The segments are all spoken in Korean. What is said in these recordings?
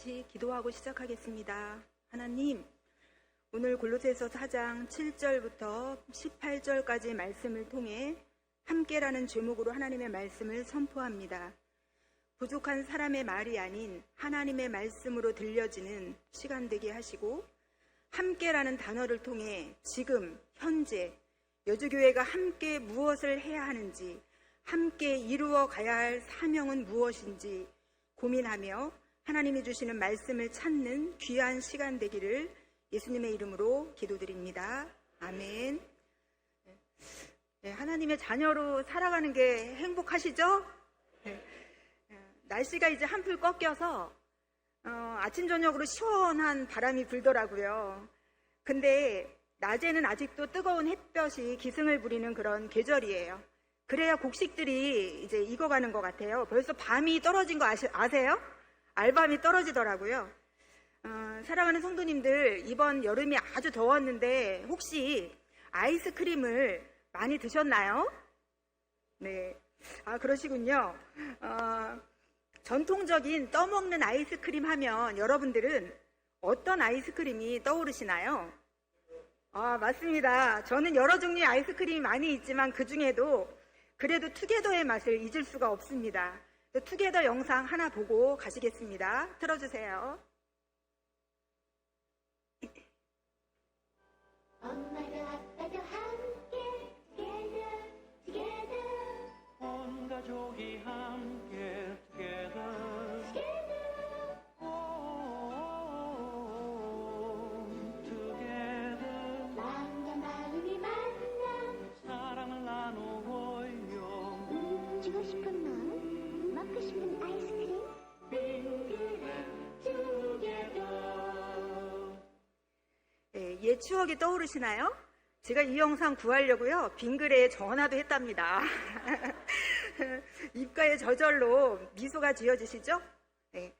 같이 기도하고 시작하겠습니다. 하나님, 오늘 골로새서 4장 7절부터 18절까지 말씀을 통해 함께라는 제목으로 하나님의 말씀을 선포합니다. 부족한 사람의 말이 아닌 하나님의 말씀으로 들려지는 시간 되게 하시고, 함께라는 단어를 통해 지금 현재 여주교회가 함께 무엇을 해야 하는지, 함께 이루어 가야 할 사명은 무엇인지 고민하며 하나님이 주시는 말씀을 찾는 귀한 시간 되기를 예수님의 이름으로 기도드립니다. 아멘. 네, 하나님의 자녀로 살아가는 게 행복하시죠? 네. 날씨가 이제 한풀 꺾여서 아침 저녁으로 시원한 바람이 불더라고요. 근데 낮에는 아직도 뜨거운 햇볕이 기승을 부리는 그런 계절이에요. 그래야 곡식들이 이제 익어가는 것 같아요. 벌써 밤이 떨어진 거 아세요? 알밤이 떨어지더라고요. 사랑하는 성도님들, 이번 여름이 아주 더웠는데 혹시 아이스크림을 많이 드셨나요? 네. 그러시군요. 전통적인 떠먹는 아이스크림 하면 여러분들은 어떤 아이스크림이 떠오르시나요? 맞습니다. 저는 여러 종류의 아이스크림이 많이 있지만 그 중에도 그래도 투게더의 맛을 잊을 수가 없습니다. 투게더 영상 하나 보고 가시겠습니다. 틀어주세요. 엄마도 아빠도 함께 together 온 가족이 함께 together 마음과 마음이 만남 사랑을 나누어요. 주고 싶은 마음 먹고 싶은 아이스크림 옛 추억이 떠오르시나요? 제가 이 영상 구하려고요, 빙그레에 전화도 했답니다. 입가에 저절로 미소가 지어지시죠? 네.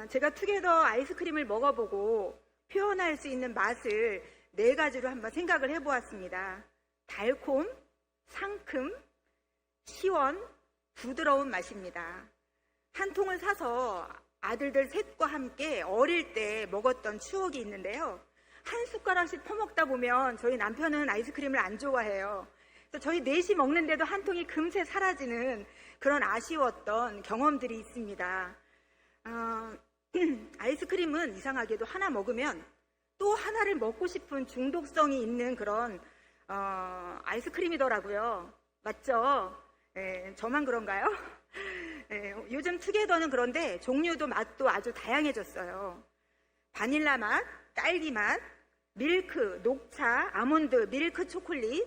제가 투게더 아이스크림을 먹어보고 표현할 수 있는 맛을 4가지로 한번 생각을 해보았습니다. 달콤, 상큼, 시원, 부드러운 맛입니다. 한 통을 사서 아들들 셋과 함께 어릴 때 먹었던 추억이 있는데요. 한 숟가락씩 퍼먹다 보면 저희 남편은 아이스크림을 안 좋아해요. 그래서 저희 넷이 먹는데도 한 통이 금세 사라지는 그런 아쉬웠던 경험들이 있습니다. 아이스크림은 이상하게도 하나 먹으면 또 하나를 먹고 싶은 중독성이 있는 그런 아이스크림이더라고요. 맞죠? 저만 그런가요? 요즘 투게더는 그런데 종류도 맛도 아주 다양해졌어요. 바닐라 맛, 딸기 맛, 밀크, 녹차, 아몬드, 밀크 초콜릿,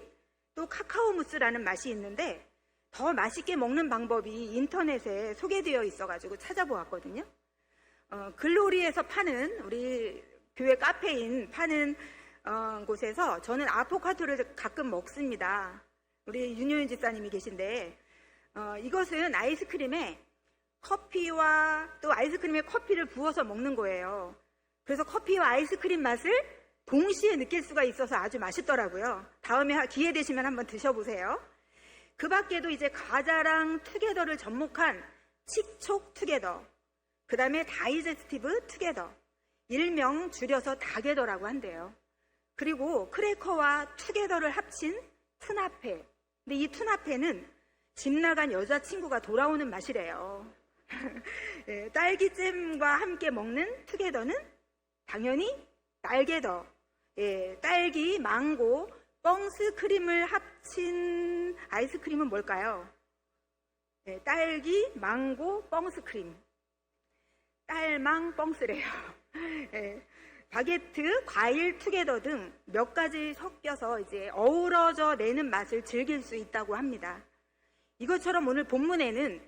또 카카오 무스라는 맛이 있는데 더 맛있게 먹는 방법이 인터넷에 소개되어 있어가지고 찾아보았거든요. 글로리에서 파는, 우리 교회 카페인 파는 곳에서 저는 아포카토를 가끔 먹습니다. 우리 윤효윤 집사님이 계신데 이것은 아이스크림에 커피와 또 아이스크림에 커피를 부어서 먹는 거예요. 그래서 커피와 아이스크림 맛을 동시에 느낄 수가 있어서 아주 맛있더라고요. 다음에 기회 되시면 한번 드셔보세요. 그 밖에도 이제 과자랑 투게더를 접목한 칙촉 투게더, 그 다음에 다이제스티브 투게더, 일명 줄여서 다게더라고 한대요. 그리고 크래커와 투게더를 합친 투나페. 근데 이 투나페는 집 나간 여자친구가 돌아오는 맛이래요. 딸기잼과 함께 먹는 투게더는 당연히 딸게더. 딸기, 망고, 뻥스 크림을 합친 아이스크림은 뭘까요? 딸기, 망고, 뻥스 크림. 딸망 뻥스래요. 바게트, 과일, 투게더 등 몇 가지 섞여서 이제 어우러져 내는 맛을 즐길 수 있다고 합니다. 이것처럼 오늘 본문에는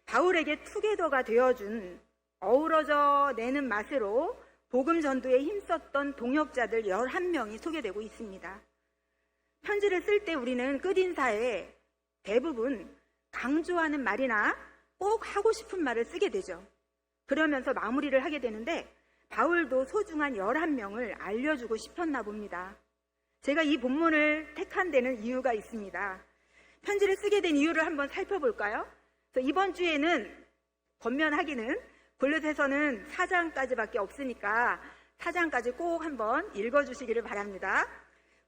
바울에게 투게더가 되어준 어우러져 내는 맛으로 복음 전도에 힘썼던 동역자들 11명이 소개되고 있습니다. 편지를 쓸 때 우리는 끝인사에 대부분 강조하는 말이나 꼭 하고 싶은 말을 쓰게 되죠. 그러면서 마무리를 하게 되는데 바울도 소중한 11명을 알려주고 싶었나 봅니다. 제가 이 본문을 택한 데는 이유가 있습니다. 편지를 쓰게 된 이유를 한번 살펴볼까요? 그래서 이번 주에는 권면하기는 골로새서는 4장까지밖에 없으니까 4장까지 꼭 한번 읽어주시기를 바랍니다.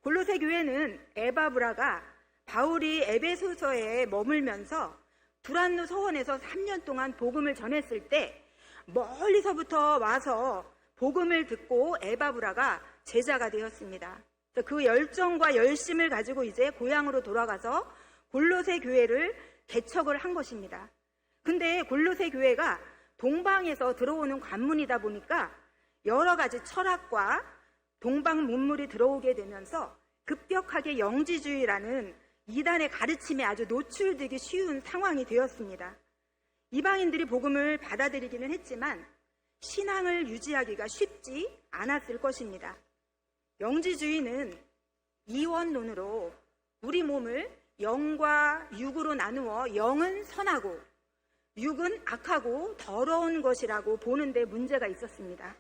골로새 교회는 에바브라가 바울이 에베소서에 머물면서 두란노 서원에서 3년 동안 복음을 전했을 때 멀리서부터 와서 복음을 듣고 에바브라가 제자가 되었습니다. 그 열정과 열심을 가지고 이제 고향으로 돌아가서 골로새 교회를 개척을 한 것입니다. 근데 골로새 교회가 동방에서 들어오는 관문이다 보니까 여러 가지 철학과 동방 문물이 들어오게 되면서 급격하게 영지주의라는 이단의 가르침에 아주 노출되기 쉬운 상황이 되었습니다. 이방인들이 복음을 받아들이기는 했지만 신앙을 유지하기가 쉽지 않았을 것입니다. 영지주의는 이원론으로 우리 몸을 영과 육으로 나누어 영은 선하고 육은 악하고 더러운 것이라고 보는데 문제가 있었습니다.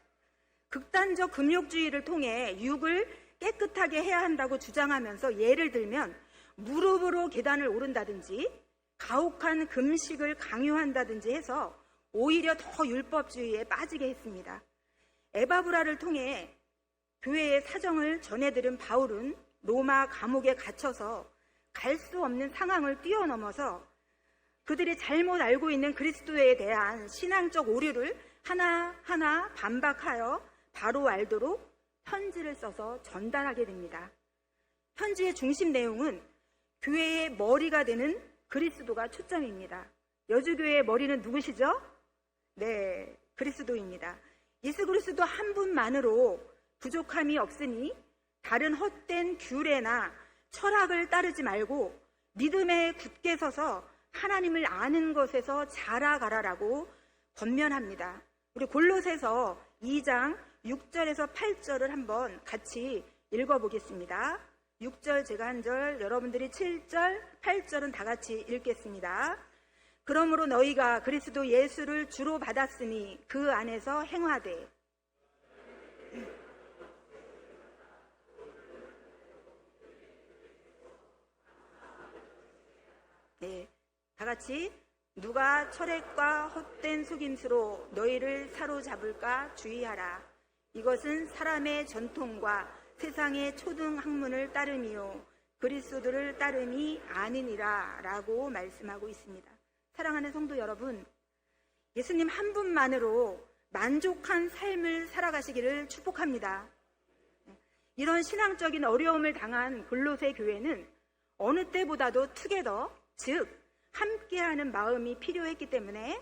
극단적 금욕주의를 통해 육을 깨끗하게 해야 한다고 주장하면서 예를 들면 무릎으로 계단을 오른다든지 가혹한 금식을 강요한다든지 해서 오히려 더 율법주의에 빠지게 했습니다. 에바브라를 통해 교회의 사정을 전해들은 바울은 로마 감옥에 갇혀서 갈 수 없는 상황을 뛰어넘어서 그들이 잘못 알고 있는 그리스도에 대한 신앙적 오류를 하나하나 반박하여 바로 알도록 편지를 써서 전달하게 됩니다. 편지의 중심 내용은 교회의 머리가 되는 그리스도가 초점입니다. 여주교회의 머리는 누구시죠? 네, 그리스도입니다. 예수 그리스도 한 분만으로 부족함이 없으니 다른 헛된 규례나 철학을 따르지 말고 믿음에 굳게 서서 하나님을 아는 것에서 자라가라라고 권면합니다. 우리 골로새서 2장 6절에서 8절을 한번 같이 읽어보겠습니다. 6절 제가 한 절, 여러분들이 7절, 8절은 다 같이 읽겠습니다. 그러므로 너희가 그리스도 예수를 주로 받았으니 그 안에서 행하되 네, 다 같이 누가 철액과 헛된 속임수로 너희를 사로잡을까 주의하라. 이것은 사람의 전통과 세상의 초등 학문을 따름이요 그리스도를 따름이 아니니라 라고 말씀하고 있습니다. 사랑하는 성도 여러분, 예수님 한 분만으로 만족한 삶을 살아가시기를 축복합니다. 이런 신앙적인 어려움을 당한 골로새 교회는 어느 때보다도 투게더, 즉 함께하는 마음이 필요했기 때문에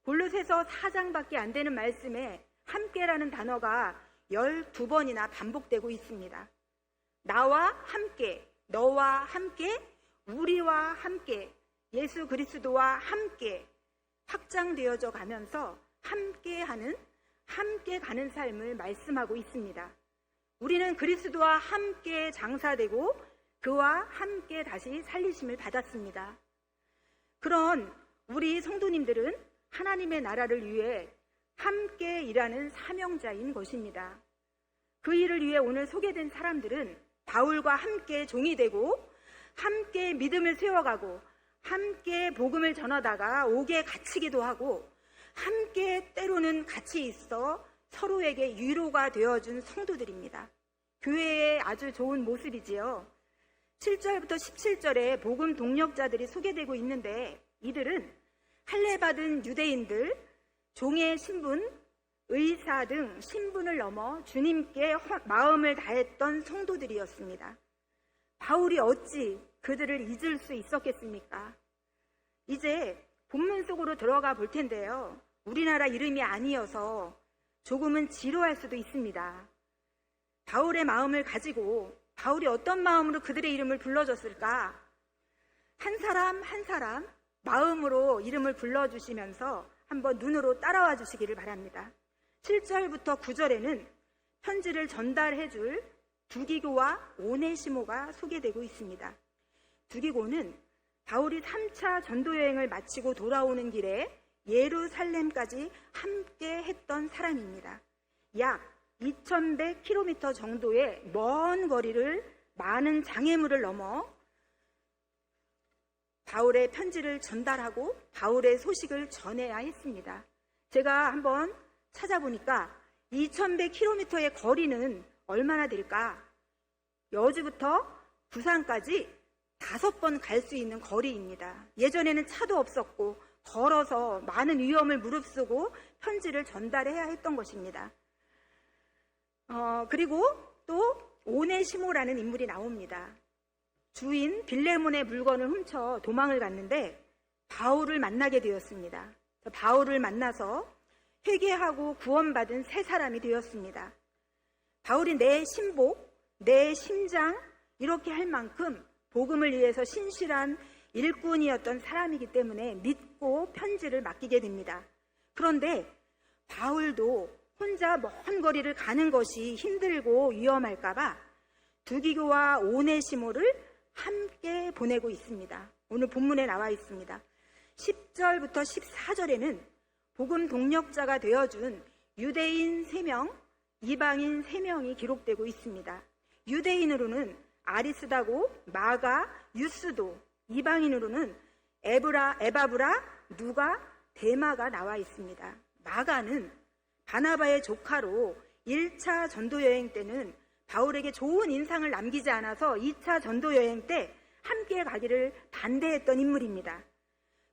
골로새서 4장밖에 안 되는 말씀에 함께라는 단어가 12번이나 반복되고 있습니다. 나와 함께, 너와 함께, 우리와 함께, 예수 그리스도와 함께 확장되어져 가면서 함께하는, 함께 가는 삶을 말씀하고 있습니다. 우리는 그리스도와 함께 장사되고 그와 함께 다시 살리심을 받았습니다. 그런 우리 성도님들은 하나님의 나라를 위해 함께 일하는 사명자인 것입니다. 그 일을 위해 오늘 소개된 사람들은 바울과 함께 종이 되고 함께 믿음을 세워가고 함께 복음을 전하다가 옥에 갇히기도 하고 함께 때로는 같이 있어 서로에게 위로가 되어준 성도들입니다. 교회의 아주 좋은 모습이지요. 7절부터 17절에 복음 동력자들이 소개되고 있는데 이들은 할례받은 유대인들, 종의 신분, 의사 등 신분을 넘어 주님께 마음을 다했던 성도들이었습니다. 바울이 어찌 그들을 잊을 수 있었겠습니까? 이제 본문 속으로 들어가 볼 텐데요. 우리나라 이름이 아니어서 조금은 지루할 수도 있습니다. 바울의 마음을 가지고 바울이 어떤 마음으로 그들의 이름을 불러줬을까? 한 사람 한 사람 마음으로 이름을 불러주시면서 한번 눈으로 따라와 주시기를 바랍니다. 7절부터 9절에는 편지를 전달해 줄 두기고와 오네시모가 소개되고 있습니다. 두기고는 바울이 3차 전도여행을 마치고 돌아오는 길에 예루살렘까지 함께 했던 사람입니다. 약 2100km 정도의 먼 거리를 많은 장애물을 넘어 바울의 편지를 전달하고 바울의 소식을 전해야 했습니다. 제가 한번 찾아보니까 2100km의 거리는 얼마나 될까? 여주부터 부산까지 5번 갈 수 있는 거리입니다. 예전에는 차도 없었고 걸어서 많은 위험을 무릅쓰고 편지를 전달해야 했던 것입니다. 그리고 또 오네시모라는 인물이 나옵니다. 주인 빌레몬의 물건을 훔쳐 도망을 갔는데 바울을 만나게 되었습니다. 바울을 만나서 회개하고 구원받은 새 사람이 되었습니다. 바울이 내 신복, 내 심장 이렇게 할 만큼 복음을 위해서 신실한 일꾼이었던 사람이기 때문에 믿고 편지를 맡기게 됩니다. 그런데 바울도 혼자 먼 거리를 가는 것이 힘들고 위험할까봐 두기교와 오네시모를 함께 보내고 있습니다. 오늘 본문에 나와 있습니다. 10절부터 14절에는 복음 동력자가 되어준 유대인 3명, 이방인 3명이 기록되고 있습니다. 유대인으로는 아리스다고, 마가, 유스도, 이방인으로는 에바브라, 누가, 데마가 나와 있습니다. 마가는 바나바의 조카로 1차 전도 여행 때는 바울에게 좋은 인상을 남기지 않아서 2차 전도 여행 때 함께 가기를 반대했던 인물입니다.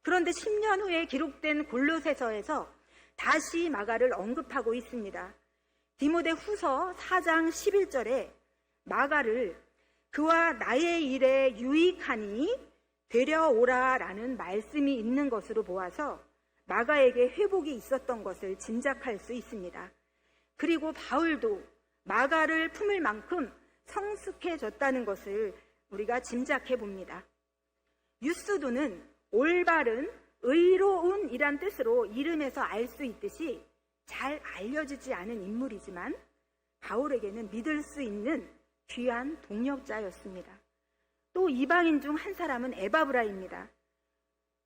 그런데 10년 후에 기록된 골로새서에서 다시 마가를 언급하고 있습니다. 디모데 후서 4장 11절에 마가를 그와 나의 일에 유익하니 데려오라라는 말씀이 있는 것으로 보아서 마가에게 회복이 있었던 것을 짐작할 수 있습니다. 그리고 바울도 마가를 품을 만큼 성숙해졌다는 것을 우리가 짐작해 봅니다. 유스도는 올바른, 의로운이란 뜻으로 이름에서 알 수 있듯이 잘 알려지지 않은 인물이지만 바울에게는 믿을 수 있는 귀한 동력자였습니다. 또 이방인 중 한 사람은 에바브라입니다.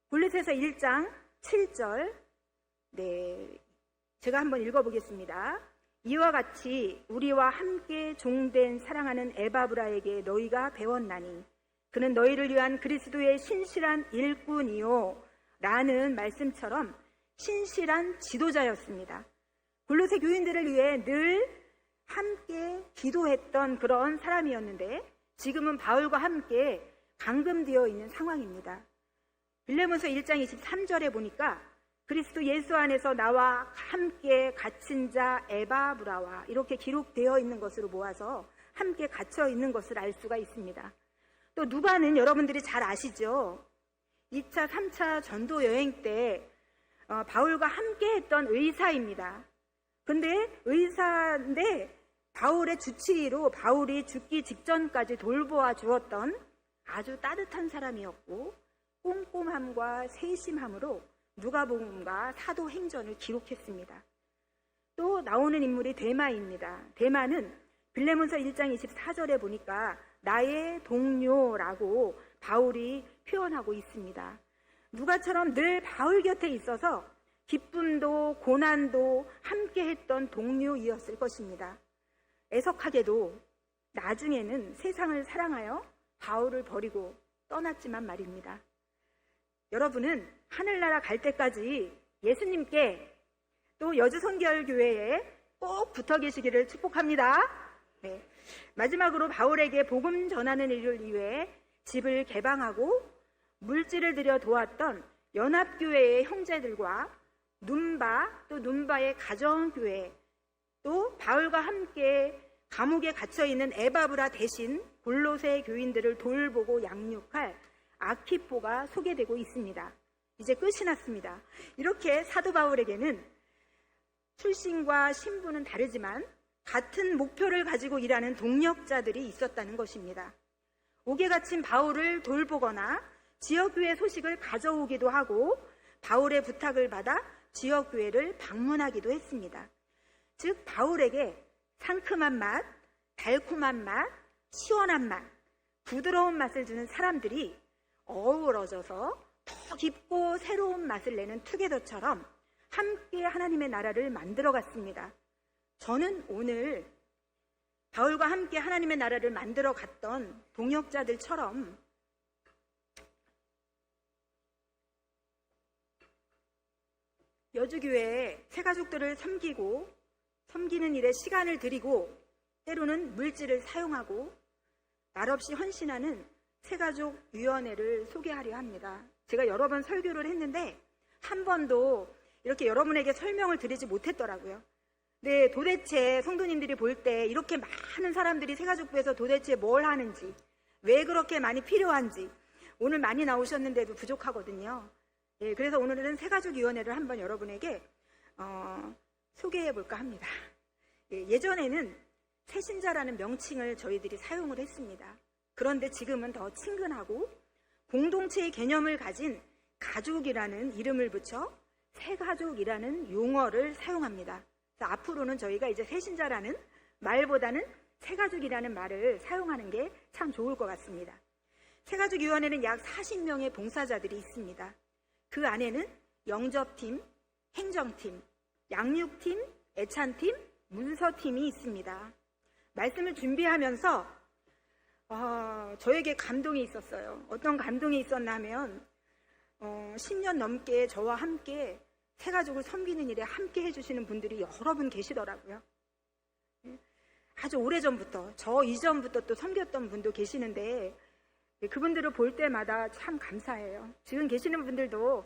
골로새서 1장 7절, 제가 한번 읽어보겠습니다. 이와 같이 우리와 함께 종된 사랑하는 에바브라에게 너희가 배웠나니 그는 너희를 위한 그리스도의 신실한 일꾼이요 라는 말씀처럼 신실한 지도자였습니다. 골로새 교인들을 위해 늘 함께 기도했던 그런 사람이었는데 지금은 바울과 함께 감금되어 있는 상황입니다. 빌레몬서 1장 23절에 보니까 그리스도 예수 안에서 나와 함께 갇힌 자 에바브라와 이렇게 기록되어 있는 것으로 모아서 함께 갇혀 있는 것을 알 수가 있습니다. 또 누가는 여러분들이 잘 아시죠? 2차, 3차 전도 여행 때 바울과 함께 했던 의사입니다. 근데 의사인데 바울의 주치의로 바울이 죽기 직전까지 돌보아 주었던 아주 따뜻한 사람이었고 꼼꼼함과 세심함으로 누가복음과 사도행전을 기록했습니다. 또 나오는 인물이 데마입니다. 데마는 빌레몬서 1장 24절에 보니까 나의 동료라고 바울이 표현하고 있습니다. 누가처럼 늘 바울 곁에 있어서 기쁨도 고난도 함께 했던 동료이었을 것입니다. 애석하게도 나중에는 세상을 사랑하여 바울을 버리고 떠났지만 말입니다. 여러분은 하늘나라 갈 때까지 예수님께 또 여주선결교회에 꼭 붙어 계시기를 축복합니다. 네. 마지막으로 바울에게 복음 전하는 일을 위해 집을 개방하고 물질을 들여 도왔던 연합교회의 형제들과 눈바, 또 눈바의 가정교회, 또 바울과 함께 감옥에 갇혀있는 에바브라 대신 골로새 교인들을 돌보고 양육할 아키포가 소개되고 있습니다. 이제 끝이 났습니다. 이렇게 사도 바울에게는 출신과 신분은 다르지만 같은 목표를 가지고 일하는 동력자들이 있었다는 것입니다. 옥에 갇힌 바울을 돌보거나 지역교회 소식을 가져오기도 하고 바울의 부탁을 받아 지역교회를 방문하기도 했습니다. 즉 바울에게 상큼한 맛, 달콤한 맛, 시원한 맛, 부드러운 맛을 주는 사람들이 어우러져서 더 깊고 새로운 맛을 내는 투게더처럼 함께 하나님의 나라를 만들어 갔습니다. 저는 오늘 바울과 함께 하나님의 나라를 만들어 갔던 동역자들처럼 여주교회에 새가족들을 섬기는 일에 시간을 들이고 때로는 물질을 사용하고 말없이 헌신하는 새가족위원회를 소개하려 합니다. 제가 여러 번 설교를 했는데 한 번도 이렇게 여러분에게 설명을 드리지 못했더라고요. 네, 도대체 성도님들이 볼 때 이렇게 많은 사람들이 새가족부에서 도대체 뭘 하는지, 왜 그렇게 많이 필요한지, 오늘 많이 나오셨는데도 부족하거든요. 예, 그래서 오늘은 새가족위원회를 한번 여러분에게 소개해 볼까 합니다. 예전에는 새신자라는 명칭을 저희들이 사용을 했습니다. 그런데 지금은 더 친근하고 공동체의 개념을 가진 가족이라는 이름을 붙여 새가족이라는 용어를 사용합니다. 그래서 앞으로는 저희가 이제 새신자라는 말보다는 새가족이라는 말을 사용하는 게 참 좋을 것 같습니다. 새가족위원회는 약 40명의 봉사자들이 있습니다. 그 안에는 영접팀, 행정팀, 양육팀, 애찬팀, 문서팀이 있습니다. 말씀을 준비하면서 저에게 감동이 있었어요. 어떤 감동이 있었나 하면 10년 넘게 저와 함께 새가족을 섬기는 일에 함께 해주시는 분들이 여러 분 계시더라고요. 아주 오래전부터, 저 이전부터 또 섬겼던 분도 계시는데 그분들을 볼 때마다 참 감사해요. 지금 계시는 분들도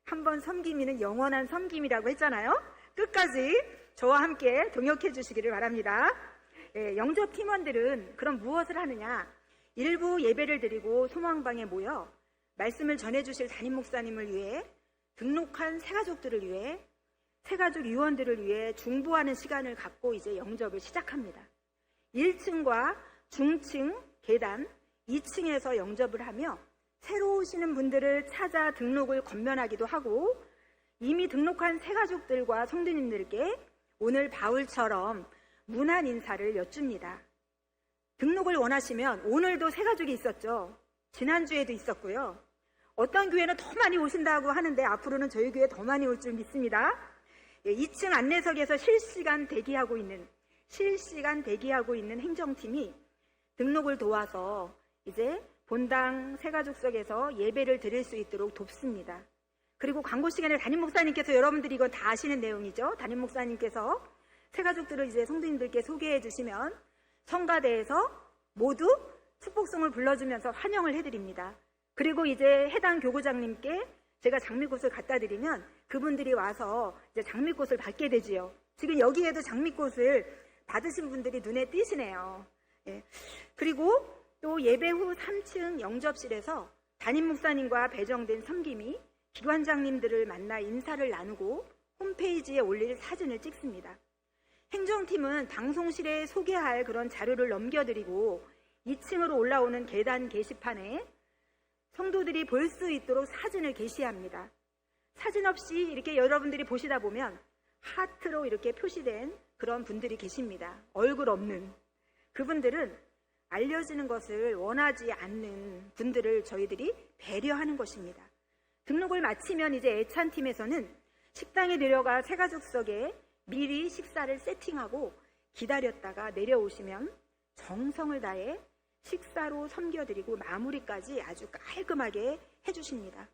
한번 섬김이는 영원한 섬김이라고 했잖아요. 끝까지 저와 함께 동역해 주시기를 바랍니다. 영접 팀원들은 그럼 무엇을 하느냐? 일부 예배를 드리고 소망방에 모여 말씀을 전해주실 담임 목사님을 위해, 등록한 새가족들을 위해, 새가족 위원들을 위해 중보하는 시간을 갖고 이제 영접을 시작합니다. 1층과 중층 계단 2층에서 영접을 하며 새로 오시는 분들을 찾아 등록을 건면하기도 하고, 이미 등록한 새가족들과 성도님들께 오늘 바울처럼 문안 인사를 여쭙니다. 등록을 원하시면 오늘도 새가족이 있었죠. 지난주에도 있었고요. 어떤 교회는 더 많이 오신다고 하는데 앞으로는 저희 교회 더 많이 올 줄 믿습니다. 2층 안내석에서 실시간 대기하고 있는 행정팀이 등록을 도와서 이제 본당 새가족석에서 예배를 드릴 수 있도록 돕습니다. 그리고 광고 시간에 담임 목사님께서, 여러분들이 이건 다 아시는 내용이죠. 담임 목사님께서 새가족들을 이제 성도님들께 소개해 주시면 성가대에서 모두 축복송을 불러주면서 환영을 해드립니다. 그리고 이제 해당 교구장님께 제가 장미꽃을 갖다 드리면 그분들이 와서 이제 장미꽃을 받게 되지요. 지금 여기에도 장미꽃을 받으신 분들이 눈에 띄시네요. 예. 그리고 또 예배 후 3층 영접실에서 담임 목사님과 배정된 섬김이 기관장님들을 만나 인사를 나누고 홈페이지에 올릴 사진을 찍습니다. 행정팀은 방송실에 소개할 그런 자료를 넘겨드리고 2층으로 올라오는 계단 게시판에 성도들이 볼 수 있도록 사진을 게시합니다. 사진 없이 이렇게 여러분들이 보시다 보면 하트로 이렇게 표시된 그런 분들이 계십니다. 얼굴 없는 그분들은 알려지는 것을 원하지 않는 분들을 저희들이 배려하는 것입니다. 등록을 마치면 이제 애찬팀에서는 식당에 내려가 새가족석에 미리 식사를 세팅하고 기다렸다가 내려오시면 정성을 다해 식사로 섬겨드리고 마무리까지 아주 깔끔하게 해주십니다.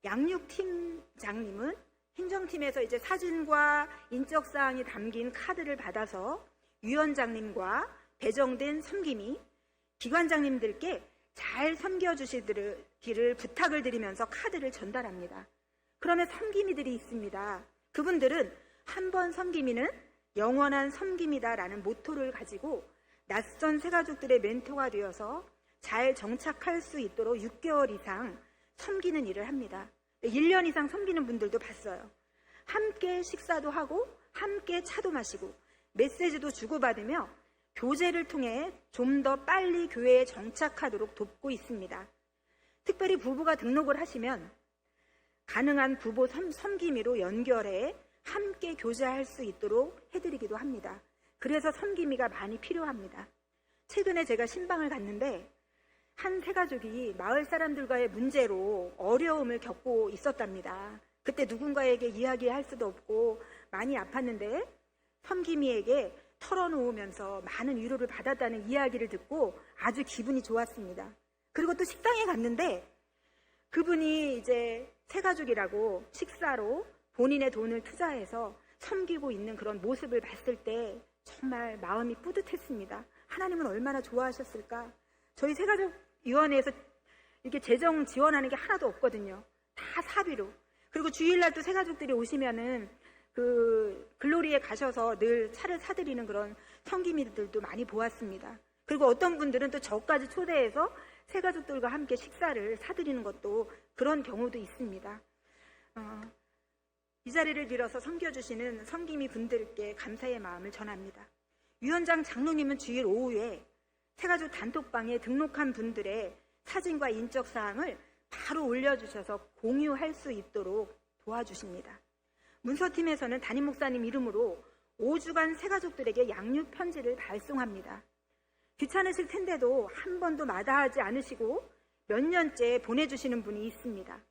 양육팀장님은 행정팀에서 이제 사진과 인적사항이 담긴 카드를 받아서 위원장님과 배정된 섬김이 기관장님들께 잘 섬겨주시기를 부탁을 드리면서 카드를 전달합니다. 그러면 섬김이들이 있습니다. 그분들은 한 번 섬김이는 영원한 섬김이다라는 모토를 가지고 낯선 새가족들의 멘토가 되어서 잘 정착할 수 있도록 6개월 이상 섬기는 일을 합니다. 1년 이상 섬기는 분들도 봤어요. 함께 식사도 하고 함께 차도 마시고 메시지도 주고받으며 교제를 통해 좀 더 빨리 교회에 정착하도록 돕고 있습니다. 특별히 부부가 등록을 하시면 가능한 부부 섬김이로 연결해 함께 교제할 수 있도록 해드리기도 합니다. 그래서 섬김이가 많이 필요합니다. 최근에 제가 신방을 갔는데 한 새가족이 마을 사람들과의 문제로 어려움을 겪고 있었답니다. 그때 누군가에게 이야기할 수도 없고 많이 아팠는데 섬김이에게 털어놓으면서 많은 위로를 받았다는 이야기를 듣고 아주 기분이 좋았습니다. 그리고 또 식당에 갔는데 그분이 이제 새가족이라고 식사로 본인의 돈을 투자해서 섬기고 있는 그런 모습을 봤을 때 정말 마음이 뿌듯했습니다. 하나님은 얼마나 좋아하셨을까? 저희 새가족위원회에서 이렇게 재정 지원하는 게 하나도 없거든요. 다 사비로. 그리고 주일날 또 새가족들이 오시면은 그 글로리에 가셔서 늘 차를 사드리는 그런 성기미들도 많이 보았습니다. 그리고 어떤 분들은 또 저까지 초대해서 새가족들과 함께 식사를 사드리는 것도 그런 경우도 있습니다. 이 자리를 빌어서 섬겨주시는 섬기미 분들께 감사의 마음을 전합니다. 위원장 장로님은 주일 오후에 새가족 단톡방에 등록한 분들의 사진과 인적사항을 바로 올려주셔서 공유할 수 있도록 도와주십니다. 문서팀에서는 담임 목사님 이름으로 5주간 새가족들에게 양육 편지를 발송합니다. 귀찮으실 텐데도 한 번도 마다하지 않으시고 몇 년째 보내주시는 분이 있습니다.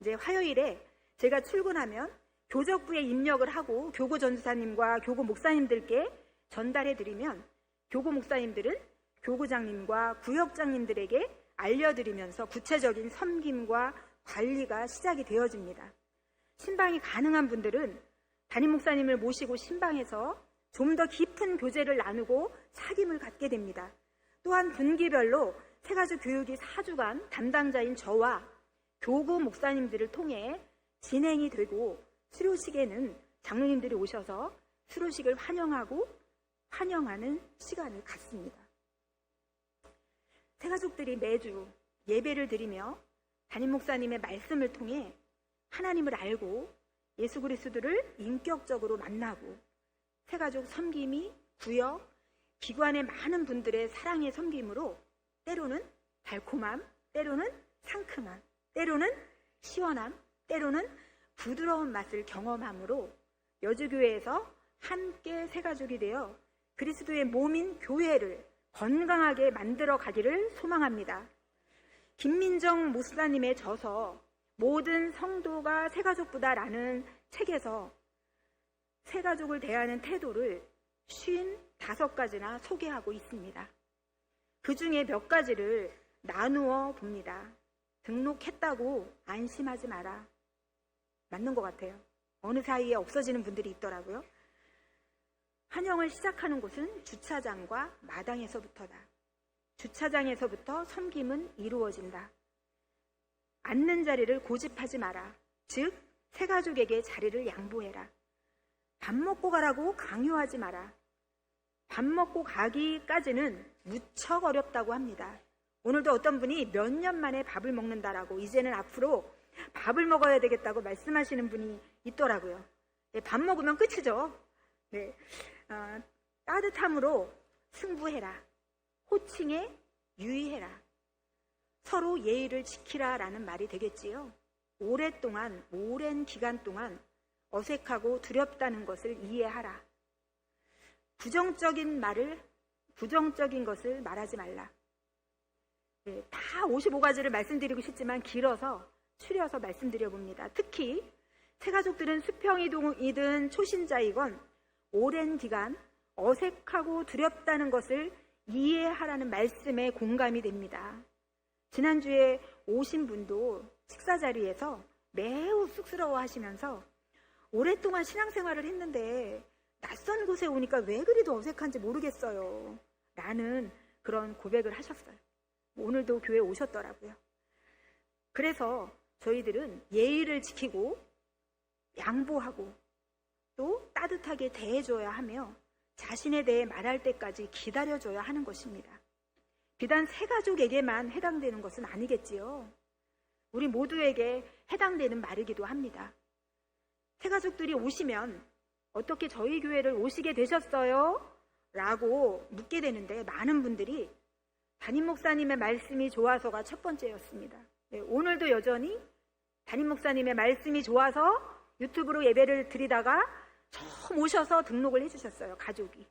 이제 화요일에 제가 출근하면 교적부에 입력을 하고 교구 전도사님과 교구 목사님들께 전달해드리면 교구 목사님들은 교구장님과 구역장님들에게 알려드리면서 구체적인 섬김과 관리가 시작이 되어집니다. 신방이 가능한 분들은 담임 목사님을 모시고 신방에서 좀 더 깊은 교제를 나누고 사귐을 갖게 됩니다. 또한 분기별로 새가족 교육이 4주간 담당자인 저와 교구 목사님들을 통해 진행이 되고 수료식에는 장로님들이 오셔서 수료식을 환영하는 시간을 갖습니다. 새가족들이 매주 예배를 드리며 담임 목사님의 말씀을 통해 하나님을 알고 예수 그리스도를 인격적으로 만나고 새가족 섬김이 구역, 기관의 많은 분들의 사랑의 섬김으로 때로는 달콤함, 때로는 상큼함, 때로는 시원함, 때로는 부드러운 맛을 경험함으로 여주교회에서 함께 새가족이 되어 그리스도의 몸인 교회를 건강하게 만들어 가기를 소망합니다. 김민정 목사님의 저서 모든 성도가 새가족보다라는 책에서 새가족을 대하는 태도를 55가지나 소개하고 있습니다. 그 중에 몇 가지를 나누어 봅니다. 등록했다고 안심하지 마라. 맞는 것 같아요. 어느 사이에 없어지는 분들이 있더라고요. 환영을 시작하는 곳은 주차장과 마당에서부터다. 주차장에서부터 섬김은 이루어진다. 앉는 자리를 고집하지 마라. 즉, 새가족에게 자리를 양보해라. 밥 먹고 가라고 강요하지 마라. 밥 먹고 가기까지는 무척 어렵다고 합니다. 오늘도 어떤 분이 몇 년 만에 밥을 먹는다라고 이제는 앞으로 밥을 먹어야 되겠다고 말씀하시는 분이 있더라고요. 네, 밥 먹으면 끝이죠. 네, 따뜻함으로 승부해라. 호칭에 유의해라. 서로 예의를 지키라라는 말이 되겠지요. 오랜 기간 동안 어색하고 두렵다는 것을 이해하라. 부정적인 것을 말하지 말라. 네, 다 55가지를 말씀드리고 싶지만 길어서 추려서 말씀드려 봅니다. 특히 새가족들은 수평이든 초신자이건 오랜 기간 어색하고 두렵다는 것을 이해하라는 말씀에 공감이 됩니다. 지난주에 오신 분도 식사 자리에서 매우 쑥스러워 하시면서 오랫동안 신앙생활을 했는데 낯선 곳에 오니까 왜 그리도 어색한지 모르겠어요. 라는 그런 고백을 하셨어요. 오늘도 교회에 오셨더라고요. 그래서 저희들은 예의를 지키고 양보하고 또 따뜻하게 대해줘야 하며 자신에 대해 말할 때까지 기다려줘야 하는 것입니다. 비단 새가족에게만 해당되는 것은 아니겠지요. 우리 모두에게 해당되는 말이기도 합니다. 새가족들이 오시면 어떻게 저희 교회를 오시게 되셨어요? 라고 묻게 되는데 많은 분들이 담임 목사님의 말씀이 좋아서가 첫 번째였습니다. 네, 오늘도 여전히 담임 목사님의 말씀이 좋아서 유튜브로 예배를 드리다가 처음 오셔서 등록을 해주셨어요, 가족이.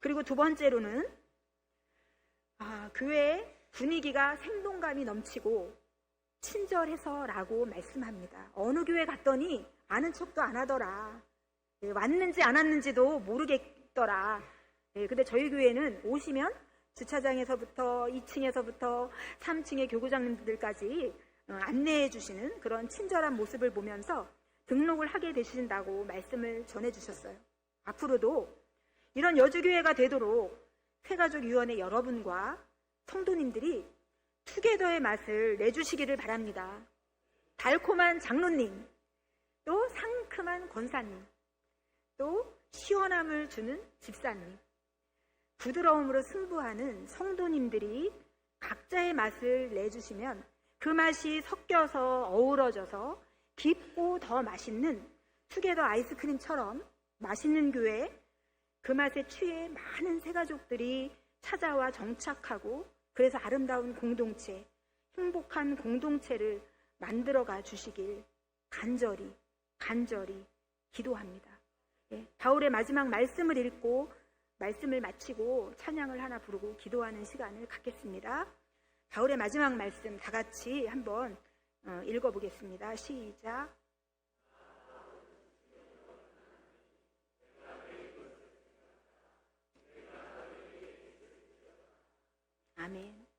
그리고 두 번째로는 교회 분위기가 생동감이 넘치고 친절해서라고 말씀합니다. 어느 교회 갔더니 아는 척도 안 하더라. 왔는지 안 왔는지도 모르겠더라. 근데 저희 교회는 오시면 주차장에서부터 2층에서부터 3층의 교구장님들까지 안내해 주시는 그런 친절한 모습을 보면서 등록을 하게 되신다고 말씀을 전해주셨어요. 앞으로도 이런 여주교회가 되도록 새가족위원회 여러분과 성도님들이 투게더의 맛을 내주시기를 바랍니다. 달콤한 장로님, 또 상큼한 권사님, 또 시원함을 주는 집사님, 부드러움으로 승부하는 성도님들이 각자의 맛을 내주시면 그 맛이 섞여서 어우러져서 깊고 더 맛있는 투게더 아이스크림처럼 맛있는 교회, 그 맛에 취해 많은 새가족들이 찾아와 정착하고 그래서 아름다운 공동체, 행복한 공동체를 만들어가 주시길 간절히 기도합니다. 바울의 마지막 말씀을 읽고 말씀을 마치고 찬양을 하나 부르고 기도하는 시간을 갖겠습니다. 바울의 마지막 말씀 다 같이 한번 읽어보겠습니다. 시작. 아멘.